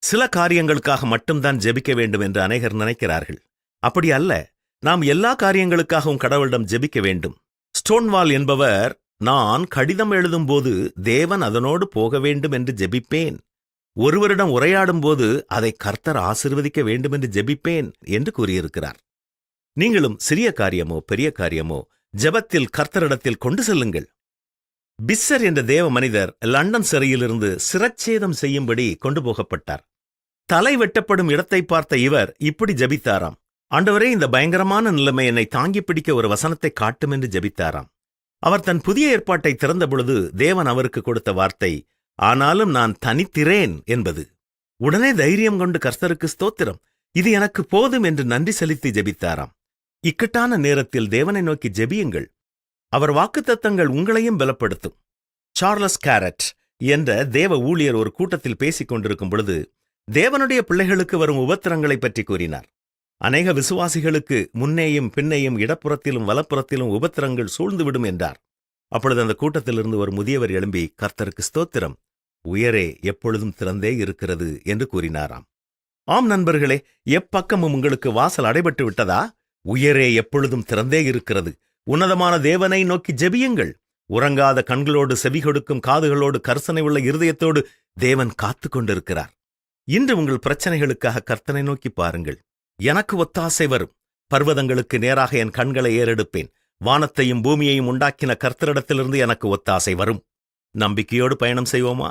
சில காரியங்களுக்காக மட்டும்தான் ஜெபிக்க வேண்டும் என்று அநேகர் நினைக்கிறார்கள். அப்படி அல்ல. நாம் எல்லா காரியங்களுக்காகவும் கடவுளிடம் ஜெபிக்க வேண்டும். ஸ்டோன்வால் என்பவர், நான் கடிதம் எழுதும்போது தேவன் அதனோடு போக வேண்டும் என்று ஜெபிப்பேன், ஒருவரிடம் உரையாடும்போது அதை கர்த்தர் ஆசீர்வதிக்க வேண்டும் என்று ஜெபிப்பேன் என்று கூறியிருக்கிறார். நீங்களும் சிறிய காரியமோ பெரிய காரியமோ ஜெபத்தில் கர்த்தரிடத்தில் கொண்டு செல்லுங்கள். பிஸ்ஸர் என்ற தேவ மனிதர் லண்டன் சிறையிலிருந்து சிரச்சேதம் செய்யும்படி கொண்டு போகப்பட்டார். தலை வெட்டப்படும் இடத்தை பார்த்த இவர் இப்படி ஜெபித்தாராம். ஆண்டவரே, இந்த பயங்கரமான நிலைமை என்னை தாங்கி பிடிக்க ஒரு வசனத்தை காட்டும் என்று ஜெபித்தாராம். அவர் தன் புதிய ஏற்பாட்டை திறந்தபொழுது தேவன் அவருக்கு கொடுத்த வார்த்தை, ஆனாலும் நான் தனித்திரேன் என்பது. உடனே தைரியம் கொண்டு கர்த்தருக்கு ஸ்தோத்திரம், இது எனக்கு போதும் என்று நன்றி செலுத்தி ஜெபித்தாராம். இக்கட்டான நேரத்தில் தேவனை நோக்கி ஜெபியுங்கள். அவர் வாக்குத்தத்தங்கள் உங்களையும் பலப்படுத்தும். சார்லஸ் கேரட் என்ற தேவ ஊழியர் ஒரு கூட்டத்தில் பேசிக் கொண்டிருக்கும் பொழுது தேவனுடைய பிள்ளைகளுக்கு வரும் உபத்திரங்களை பற்றி கூறினார். அநேக விசுவாசிகளுக்கு முன்னேயும் பின்னேயும் இடப்புறத்திலும் வலப்புறத்திலும் உபத்திரங்கள் சூழ்ந்துவிடும் என்றார். அப்பொழுது அந்த கூட்டத்திலிருந்து ஒரு முதியவர் எழும்பி, கர்த்தருக்கு ஸ்தோத்திரம், உயரே எப்பொழுதும் திறந்தே இருக்கிறது என்று கூறினாராம். ஆம் நண்பர்களே, எப்பக்கமும் உங்களுக்கு வாசல் அடைபட்டு விட்டதா? உயரே எப்பொழுதும் திறந்தே இருக்கிறது. உன்னதமான தேவனை நோக்கி ஜெபியுங்கள். உறங்காத கண்களோடு, செவி கொடுக்கும் காதுகளோடு, கர்சனை உள்ள இருதயத்தோடு தேவன் காத்து கொண்டிருக்கிறார். இன்று உங்கள் பிரச்சனைகளுக்காக கர்த்தனை நோக்கி பாருங்கள். எனக்கு ஒத்தாசை வரும். பர்வதங்களுக்கு நேராக என் கண்களை ஏறெடுப்பேன். வானத்தையும் பூமியையும் உண்டாக்கின கர்த்தரிடத்திலிருந்து எனக்கு ஒத்தாசை வரும். நம்பிக்கையோடு பயணம் செய்வோமா?